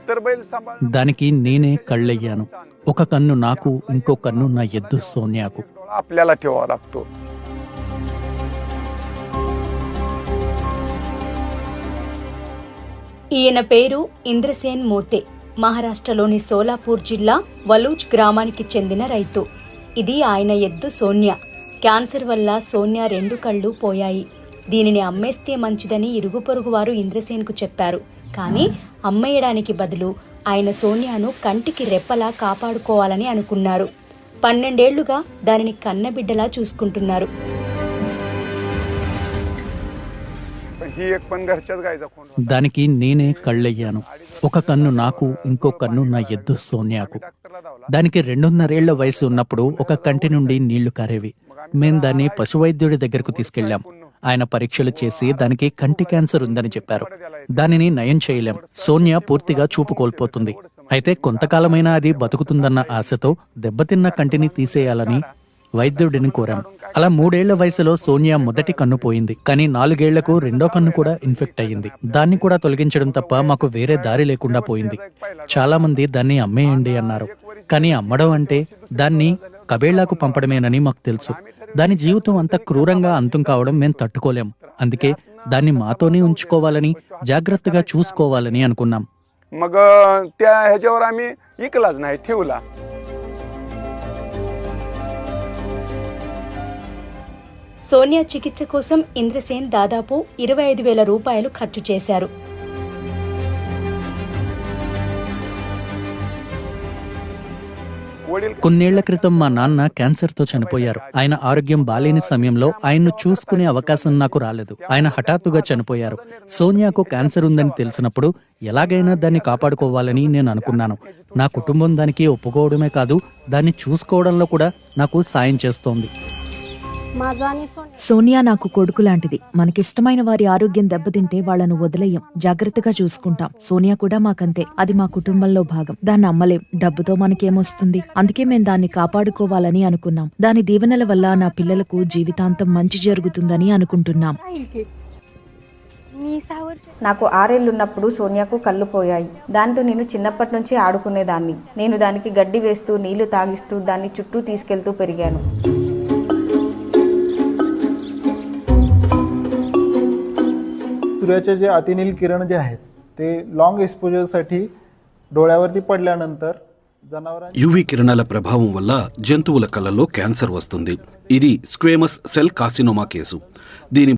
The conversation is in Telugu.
तर बैल सांभाळ దానికి నేనే కళ్ళయ్యాను. ఒక కన్ను నాకు, ఇంకో కన్ను నా ఎద్దు సోనియాకు. आपल्याला ठेवावा लागतो. ఈయన పేరు ఇంద్రసేన్ మోతే. మహారాష్ట్రలోని సోలాపూర్ జిల్లా వలూజ్ గ్రామానికి చెందిన రైతు. ఇది ఆయన ఎద్దు సోనియా. క్యాన్సర్ వల్ల సోనియా 2 కళ్ళు పోయాయి. దీనిని అమ్మేస్తే మంచిదని ఇరుగు పొరుగు వారు ఇంద్రసేన్కు చెప్పారు. కానీ అమ్మేయడానికి బదులు ఆయన సోనియాను కంటికి రెప్పలా కాపాడుకోవాలని అనుకున్నారు. 12 ఏళ్లుగా దానిని కన్నబిడ్డలా చూసుకుంటున్నారు. पण ही एक पण घरच्याच गायचा खोंड होता. దానికి నేనే కళ్ళయ్యాను. ఒక కన్ను నాకు, ఇంకో కన్ను నా ఎద్దు సోనియాకు. దానికి 2.5 ఏళ్ల వయసు ఉన్నప్పుడు ఒక కంటి నుండి నీళ్లు కారేవి. మేం దాన్ని పశువైద్యుడి దగ్గరకు తీసుకెళ్లాం. ఆయన పరీక్షలు చేసి దానికి కంటి క్యాన్సర్ ఉందని చెప్పారు. దానిని నయం చేయలేం. సోనియా పూర్తిగా చూపు కోల్పోతుంది. అయితే కొంతకాలమైనా అది బతుకుతుందన్న ఆశతో దెబ్బతిన్న కంటిని తీసేయాలని వైద్యుడిని కోరాం. అలా 3 ఏళ్ల వయసులో సోనియా మొదటి కన్ను పోయింది. కానీ 4 ఏళ్లకు రెండో కన్ను కూడా ఇన్ఫెక్ట్ అయ్యింది. దాన్ని కూడా తొలగించడం తప్ప మాకు వేరే దారి లేకుండా పోయింది. చాలా మంది దాన్ని అమ్మేయండి అన్నారు. కానీ అమ్మడం అంటే దాన్ని కబేళ్లకు పంపడమేనని మాకు తెలుసు. దాని జీవితం అంత క్రూరంగా అంతం కావడం మేం తట్టుకోలేం. అందుకే దాన్ని మాతోనే ఉంచుకోవాలని, జాగ్రత్తగా చూసుకోవాలని అనుకున్నాం. मग त्या ह्याच्यावर आम्ही इकलाच नाही, ठेवला. సోనియా చికిత్స కోసం ఇంద్రసేన్ దాదాపు 25,000 రూపాయలు ఖర్చు చేశారు. కొన్నేళ్ల క్రితం మా నాన్న క్యాన్సర్తో చనిపోయారు. ఆయన ఆరోగ్యం బాలేని సమయంలో ఆయన్ను చూసుకునే అవకాశం నాకు రాలేదు. ఆయన హఠాత్తుగా చనిపోయారు. సోనియాకు క్యాన్సర్ ఉందని తెలిసినప్పుడు ఎలాగైనా దాన్ని కాపాడుకోవాలని నేను అనుకున్నాను. నా కుటుంబం దానికి ఒప్పుకోవడమే కాదు, దాన్ని చూసుకోవడంలో కూడా నాకు సాయం చేస్తోంది. సోనియా నాకు కొడుకు లాంటిది. మనకిష్టమైన వారి ఆరోగ్యం దెబ్బతింటే వాళ్లను వదిలేయం, జాగ్రత్తగా చూసుకుంటాం. సోనియా కూడా మాకంతే. అది మా కుటుంబంలో భాగం. దాన్ని అమ్మలేం. డబ్బుతో మనకేమొస్తుంది? అందుకే మేం దాన్ని కాపాడుకోవాలని అనుకున్నాం. దాని దీవెనల వల్ల నా పిల్లలకు జీవితాంతం మంచి జరుగుతుందని అనుకుంటున్నాం. నాకు 6 ఏళ్లున్నప్పుడు సోనియాకు కళ్ళు పోయాయి. దాంతో నేను చిన్నప్పటి నుంచి ఆడుకునేదాన్ని. నేను దానికి గడ్డి వేస్తూ, నీళ్లు తాగిస్తూ, దాన్ని చుట్టూ తీసుకెళ్తూ పెరిగాను. सूर्याचे जे अतिनील किरण जे आहेत ते लाँग एक्सपोजरसाठी डोळ्यावरती पडल्यानंतर जनावरांची యువి కిరణాల ప్రభావం వల్ల జంతువుల కళ్ళల్లో క్యాన్సర్ వస్తుంది. ఇది స్క్వేమస్ సెల్ కార్సినోమా కేసు. దీని